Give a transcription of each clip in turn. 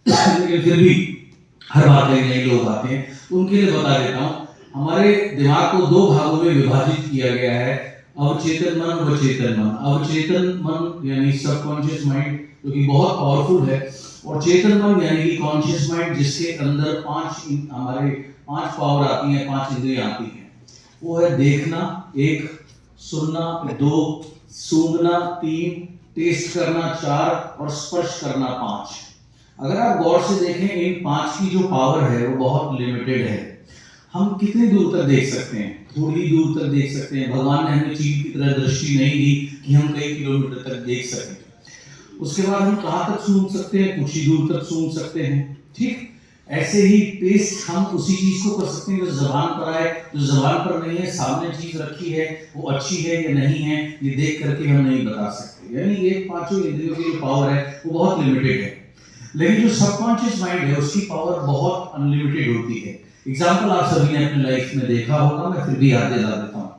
लेकिन फिर भी हर बार नए नए लोग आते हैं, तो उनके लिए बता देता हूँ। हमारे दिमाग को दो भागों में विभाजित किया गया है, अवचेतन मन, वचेतन मन। अवचेतन मन यानी सबकॉन्शियस माइंड, जो कि बहुत पावरफुल है, और चेतन मन यानी कि कॉन्शियस माइंड, जिसके अंदर हमारे पांच पावर आती हैं, पांच इंद्रियां आती हैं। वो है देखना एक, सुनना दो, सूंघना तीन, टेस्ट करना चार, और स्पर्श करना पांच। अगर आप गौर से देखें, इन पांच की जो पावर है वो बहुत लिमिटेड है। हम कितनी दूर तक देख सकते हैं? थोड़ी दूर तक देख सकते हैं। भगवान ने हमें चील की तरह दृष्टि नहीं दी कि हम कई किलोमीटर तक देख सकें। उसके बाद हम कहां तक सूंघ सकते हैं? कुछ ही दूर तक सूंघ सकते हैं। ठीक ऐसे ही टेस्ट हम उसी चीज को कर सकते हैं जो जबान पर आए। जो जबान पर नहीं है, सामने चीज रखी है, वो अच्छी है या नहीं है, ये देख करके हम नहीं बता सकते। यानी ये पांचों इंद्रियों की जो पावर है वो बहुत लिमिटेड है। लेकिन जो सबकॉन्शियस माइंड है उसकी पावर बहुत अनलिमिटेड होती है। एग्जाम्पल आप सभी ने अपनी लाइफ में देखा होगा, मैं फिर भी याद दिला देता हूँ।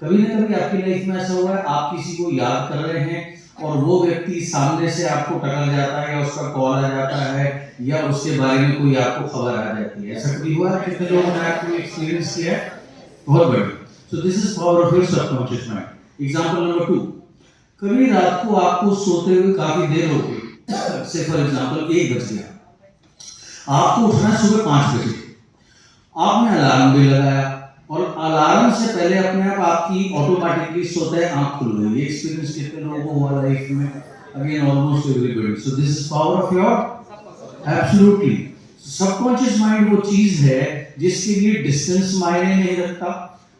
कभी ना कभी आपकी लाइफ में ऐसा हुआ है, आप किसी को याद कर रहे हैं और वो व्यक्ति सामने से आपको टकरा जाता है, या उसका कॉल आ जाता है, या उसके बारे में कोई आपको खबर आ जाती है। ऐसा कभी हुआ है? कितने लोगों ने आपको एक्सपीरियंस किया है? बहुत बढ़िया। So this is power of your subconscious mind. Example number 2, कभी रात को आपको सोते हुए काफी देर हो गई, से फॉर एग्जाम्पल 1 बज गया, आपको उठना है सुबह 5 बजे। आपने अलार्म भी लगाया और अलार्म से पहले अपने आप आपकी ऑटोमेटिकली सोते हैं आंख खुल गई। ये एक्सपीरियंस कितने लोगों को हुआ लाइफ में? Again almost everybody. So this is power of your absolutely subconscious mind. वो चीज है जिसके लिए डिस्टेंस मायने नहीं रखता,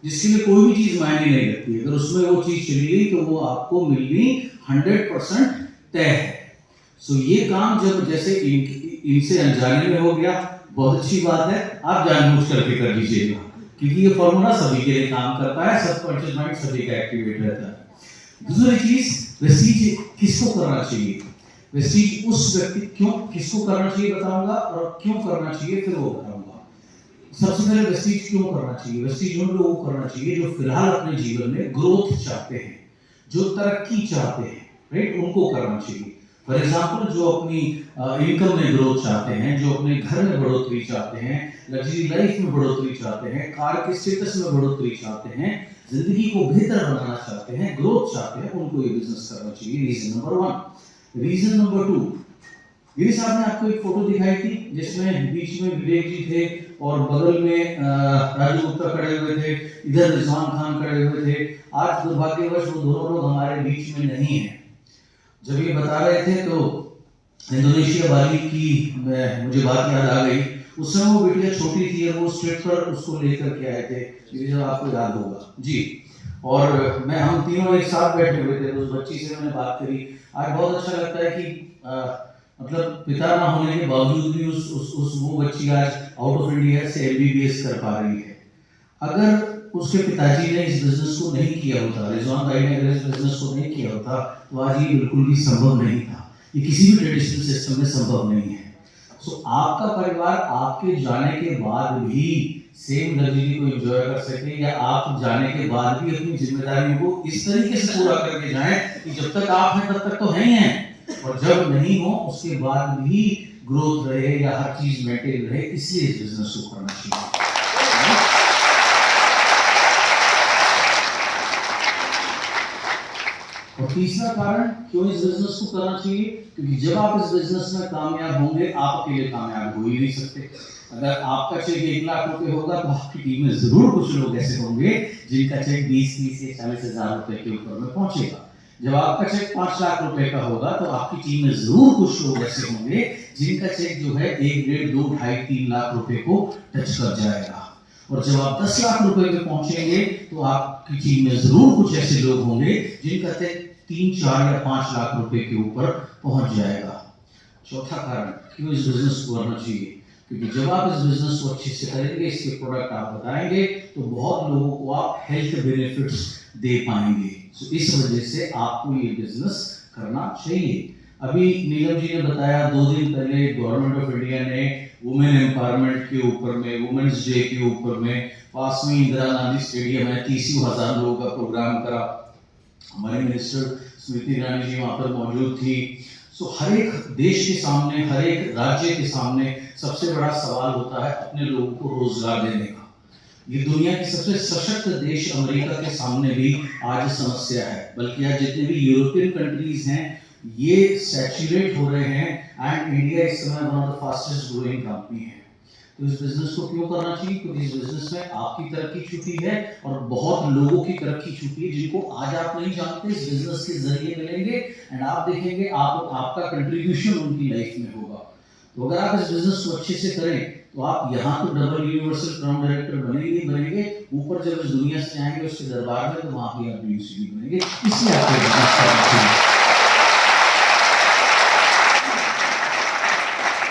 जिसके लिए कोई भी चीज मायने नहीं रखती। अगर उसमें वो चीज चली गई तो वो आपको मिलनी 100% तय है। सो ये काम जब जैसे इनसे अनजाने में हो गया, बहुत अच्छी बात है, आप जानबूझ करके कर लीजिएगा, क्योंकि ये फॉर्मूला सभी के लिए काम करता है। सबकॉन्शियस माइंड सभी का एक्टिवेट रहता है। दूसरी चीज, वेस्टीज किसको करना चाहिए? वेस्टीज उस व्यक्ति क्यों किसको करना चाहिए बताऊंगा, और क्यों करना चाहिए फिर वो बताऊंगा। सबसे पहले वेस्टीज क्यों करना चाहिए? वेस्टीज उन लोगों को करना चाहिए जो फिलहाल अपने जीवन में ग्रोथ चाहते हैं, जो तरक्की चाहते हैं, राइट? उनको करना चाहिए। फॉर एग्जाम्पल, जो अपनी इनकम में ग्रोथ चाहते हैं, जो अपने घर में बढ़ोतरी चाहते हैं, लग्जरी लाइफ में बढ़ोतरी चाहते हैं, कार के स्टेटस में बढ़ोतरी चाहते हैं, जिंदगी को बेहतर बनाना चाहते हैं, ग्रोथ चाहते हैं, उनको ये बिजनेस करना चाहिए। Reason number 1। Reason number 2, Giri साहब ने आपको एक फोटो दिखाई थी जिसमें बीच में विवेक जी थे और बगल में राजू गुप्ता खड़े हुए थे, इधर रिजवान खान खड़े हुए थे। आज दुर्भाग्यवश वो दोनों लोग हमारे बीच में नहीं है। जब ये बता रहे थे तो इंडोनेशिया वाली की मुझे बात याद आ गई। उस समय वो बेटियां छोटी थी और वो स्ट्रीट पर उसको लेकर के आए थे, जब आपको याद होगा जी। और हम तीनों एक साथ बैठे हुए थे, उस बच्ची से मैंने बात करी। आज बहुत अच्छा लगता है कि मतलब पिता ना होने के बावजूद भी उस वो बच्ची आज आउट ऑफ इंडिया से MBBS कर पा रही है। अगर उसके पिताजी ने इस बिजनेस को नहीं किया होता, रिजवान भाई ने अगर इस बिजनेस को नहीं किया होता, तो आज ये बिल्कुल भी संभव नहीं था। ये किसी भी ट्रेडिशनल सिस्टम में संभव नहीं है। सो आपका परिवार आपके जाने के बाद भी सेम लग्जरी को एंजॉय कर सके, या आप जाने के बाद भी अपनी जिम्मेदारियों को इस तरीके से पूरा करके जाएं कि जब तक आप हैं तब तक तो हैं ही हैं, और जब नहीं हो उसके बाद भी ग्रोथ रहे या हर चीज मेंटेन रहे, इसलिए इस बिजनेस को करना चाहिए। और तीसरा कारण क्यों इस बिजनेस को करना चाहिए, क्योंकि जब आप इस बिजनेस में कामयाब होंगे, आप अकेले कामयाब हो ही नहीं सकते। अगर आपका चेक 1 लाख रुपए होगा तो आपकी टीम में जरूर कुछ लोग ऐसे होंगे जिनका चेक 20, 30 या 40 हजार रुपए के ऊपर में पहुंचेगा। जब आपका चेक 5 लाख रुपए का होगा तो आपकी टीम में जरूर कुछ लोग ऐसे होंगे जिनका चेक जो है 1, 1.5, 2, 2.5, 3 लाख रुपए को टच कर जाएगा। और जब आप 10 लाख रुपए पे पहुंचेंगे तो आपकी टीम में जरूर कुछ ऐसे लोग होंगे जिनका चेक 3, 4 या 5 लाख रुपए के ऊपर पहुंच जाएगा। चौथा कारण क्यों इस बिजनेस को करना चाहिए, क्योंकि जब आप इस बिजनेस को अच्छे से करेंगे, इसके प्रोडक्ट आप बताएंगे, तो बहुत लोगों को आप हेल्थ बेनिफिट्स दे पाएंगे। तो इस वजह से आपको ये बिजनेस करना चाहिए। अभी नीलम जी ने बताया 2 दिन पहले गवर्नमेंट ऑफ इंडिया ने वुमेन एम्पावरमेंट के ऊपर में, वुमेन्स डे के ऊपर में, पास में इंदिरा गांधी स्टेडियम में 30,000 लोगों का प्रोग्राम करा। हमारे मिनिस्टर स्मृति ईरानी जी वहां पर मौजूद थी। सो हर एक देश के सामने, हर एक राज्य के सामने सबसे बड़ा सवाल होता है अपने लोगों को रोजगार देने का। ये दुनिया की सबसे सशक्त देश अमेरिका के सामने भी आज समस्या है, बल्कि आज जितने भी यूरोपियन कंट्रीज हैं ये सैचुरेट हो रहे हैं एंड इंडिया इस समय one of the fastest growing company है। तो इस बिजनेस को क्यों करना चाहिए? क्योंकि इस बिजनेस में आपकी तरक्की छुपी है और बहुत लोगों की तरक्की छुपी है जिनको आज आप नहीं जानते, इस बिजनेस के जरिए मिलेंगे एंड आप देखेंगे आपका कंट्रीब्यूशन उनकी लाइफ में होगा। तो अगर आप इस बिजनेस को अच्छे से करें तो आप यहाँ तो डबल यूनिवर्सल क्राउन डायरेक्टर बनेंगे, ऊपर जब इस दुनिया से आएंगे उसके दरबार में तो वहाँ भी आप यूसीडी बनेंगे। इसलिए आपको